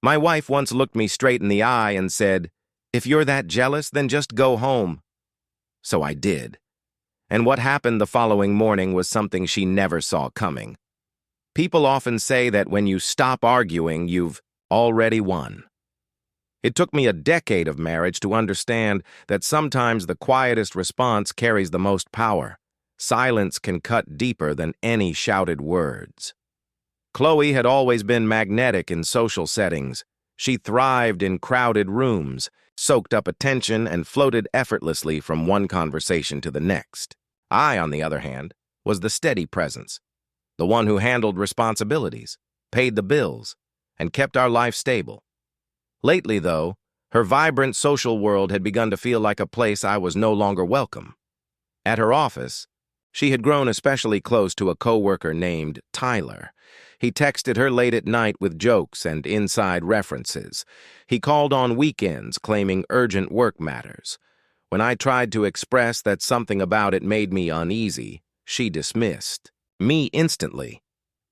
My wife once looked me straight in the eye and said, "If you're that jealous, then just go home." So I did. And what happened the following morning was something she never saw coming. People often say that when you stop arguing, you've already won. It took me a decade of marriage to understand that sometimes the quietest response carries the most power. Silence can cut deeper than any shouted words. Chloe had always been magnetic in social settings. She thrived in crowded rooms, soaked up attention, and floated effortlessly from one conversation to the next. I, on the other hand, was the steady presence, the one who handled responsibilities, paid the bills, and kept our life stable. Lately, though, her vibrant social world had begun to feel like a place I was no longer welcome. At her office, she had grown especially close to a coworker named Tyler. He texted her late at night with jokes and inside references. He called on weekends claiming urgent work matters. When I tried to express that something about it made me uneasy, she dismissed me instantly.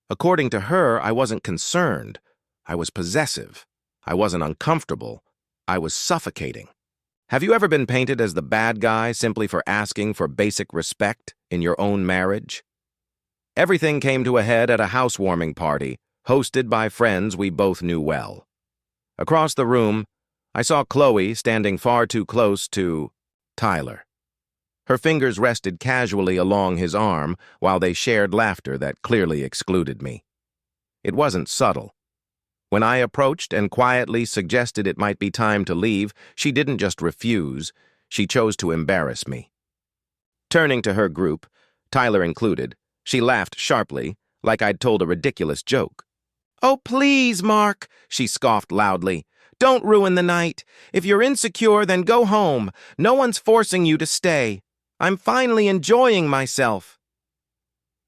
According to her, I wasn't concerned. I was possessive. I wasn't uncomfortable. I was suffocating. Have you ever been painted as the bad guy simply for asking for basic respect in your own marriage? Everything came to a head at a housewarming party, hosted by friends we both knew well. Across the room, I saw Chloe standing far too close to Tyler. Her fingers rested casually along his arm while they shared laughter that clearly excluded me. It wasn't subtle. When I approached and quietly suggested it might be time to leave, she didn't just refuse, she chose to embarrass me. Turning to her group, Tyler included, she laughed sharply, like I'd told a ridiculous joke. "Oh, please, Mark," she scoffed loudly. "Don't ruin the night. If you're insecure, then go home. No one's forcing you to stay. I'm finally enjoying myself."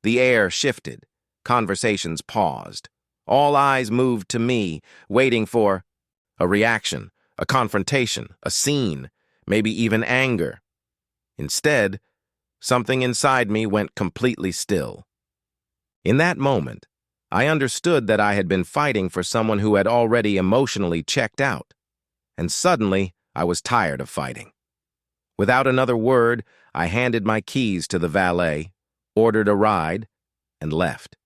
The air shifted. Conversations paused. All eyes moved to me, waiting for a reaction, a confrontation, a scene, maybe even anger. Instead, something inside me went completely still. In that moment, I understood that I had been fighting for someone who had already emotionally checked out, and suddenly I was tired of fighting. Without another word, I handed my keys to the valet, ordered a ride, and left.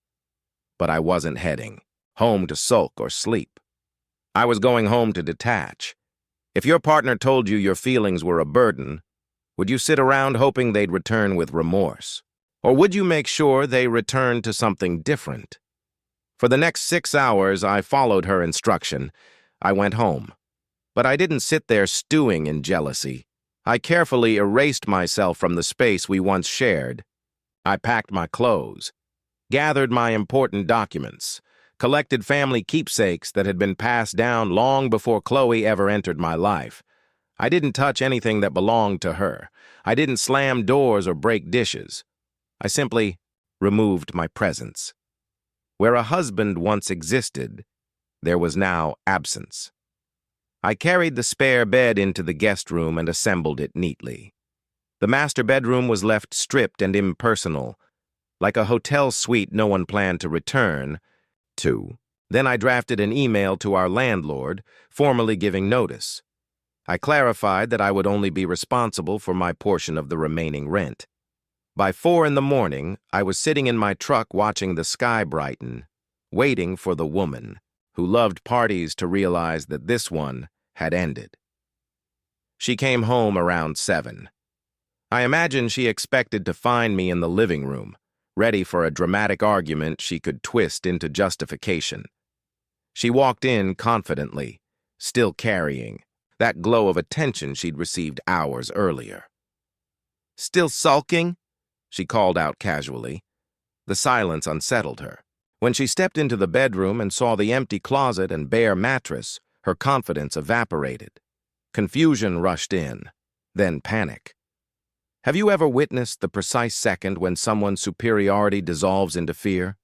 But I wasn't heading home to sulk or sleep. I was going home to detach. If your partner told you your feelings were a burden, would you sit around hoping they'd return with remorse? Or would you make sure they returned to something different? For the next 6 hours, I followed her instruction. I went home. But I didn't sit there stewing in jealousy. I carefully erased myself from the space we once shared. I packed my clothes, gathered my important documents, collected family keepsakes that had been passed down long before Chloe ever entered my life. I didn't touch anything that belonged to her. I didn't slam doors or break dishes. I simply removed my presence. Where a husband once existed, there was now absence. I carried the spare bed into the guest room and assembled it neatly. The master bedroom was left stripped and impersonal, like a hotel suite no one planned to return to. Then I drafted an email to our landlord, formally giving notice. I clarified that I would only be responsible for my portion of the remaining rent. By 4 in the morning, I was sitting in my truck watching the sky brighten, waiting for the woman who loved parties to realize that this one had ended. She came home around 7. I imagine she expected to find me in the living room, ready for a dramatic argument she could twist into justification. She walked in confidently, still carrying that glow of attention she'd received hours earlier. "Still sulking?" she called out casually. The silence unsettled her. When she stepped into the bedroom and saw the empty closet and bare mattress, her confidence evaporated. Confusion rushed in, then panic. Have you ever witnessed the precise second when someone's superiority dissolves into fear?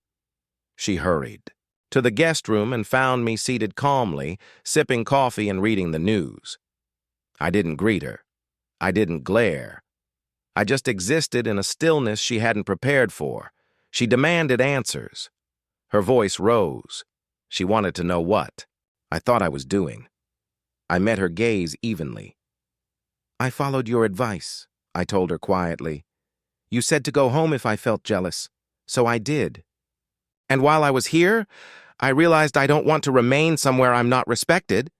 She hurried to the guest room and found me seated calmly, sipping coffee and reading the news. I didn't greet her. I didn't glare. I just existed in a stillness she hadn't prepared for. She demanded answers. Her voice rose. She wanted to know what I thought I was doing. I met her gaze evenly. "I followed your advice," I told her quietly. "You said to go home if I felt jealous, so I did. And while I was here, I realized I don't want to remain somewhere I'm not respected.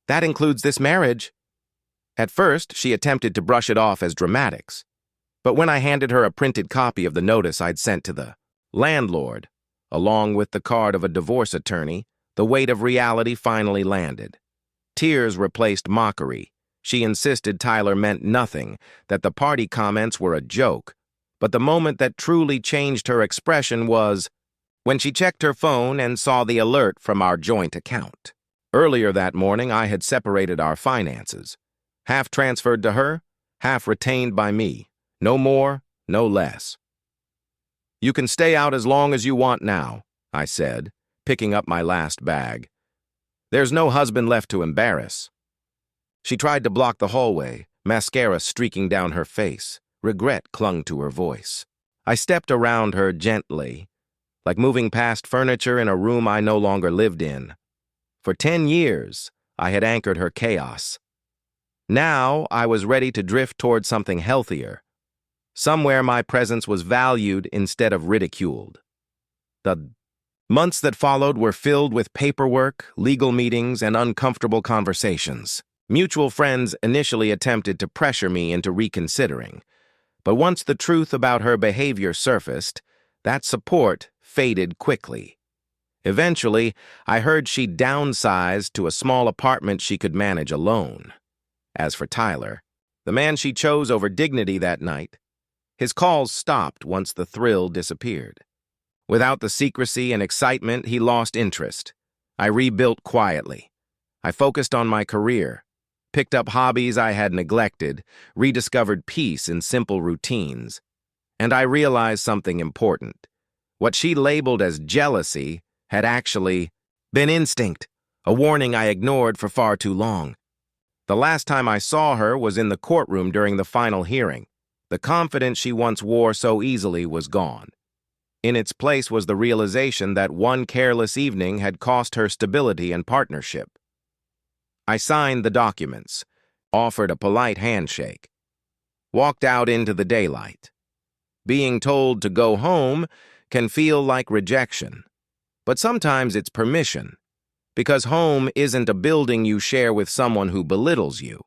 That includes this marriage." At first, she attempted to brush it off as dramatics. But when I handed her a printed copy of the notice I'd sent to the landlord, along with the card of a divorce attorney, the weight of reality finally landed. Tears replaced mockery. She insisted Tyler meant nothing, that the party comments were a joke. But the moment that truly changed her expression was when she checked her phone and saw the alert from our joint account. Earlier that morning, I had separated our finances. Half transferred to her, half retained by me. No more, no less. "You can stay out as long as you want now," I said, picking up my last bag. "There's no husband left to embarrass." She tried to block the hallway, mascara streaking down her face. Regret clung to her voice. I stepped around her gently, like moving past furniture in a room I no longer lived in. For 10 years, I had anchored her chaos. Now, I was ready to drift toward something healthier, somewhere my presence was valued instead of ridiculed. The months that followed were filled with paperwork, legal meetings, and uncomfortable conversations. Mutual friends initially attempted to pressure me into reconsidering, but once the truth about her behavior surfaced, that support faded quickly. Eventually, I heard she downsized to a small apartment she could manage alone. As for Tyler, the man she chose over dignity that night, his calls stopped once the thrill disappeared. Without the secrecy and excitement, he lost interest. I rebuilt quietly. I focused on my career, picked up hobbies I had neglected, rediscovered peace in simple routines. And I realized something important. What she labeled as jealousy had actually been instinct, a warning I ignored for far too long. The last time I saw her was in the courtroom during the final hearing. The confidence she once wore so easily was gone. In its place was the realization that one careless evening had cost her stability and partnership. I signed the documents, offered a polite handshake, walked out into the daylight. Being told to go home can feel like rejection, but sometimes it's permission, because home isn't a building you share with someone who belittles you.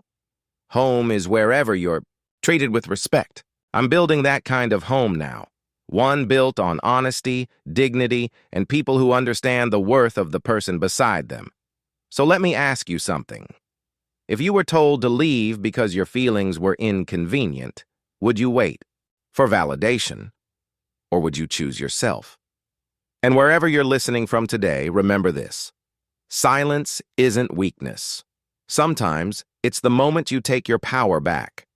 Home is wherever you're treated with respect. I'm building that kind of home now, one built on honesty, dignity, and people who understand the worth of the person beside them. So let me ask you something. If you were told to leave because your feelings were inconvenient, would you wait for validation, or would you choose yourself? And wherever you're listening from today, remember this. Silence isn't weakness. Sometimes it's the moment you take your power back.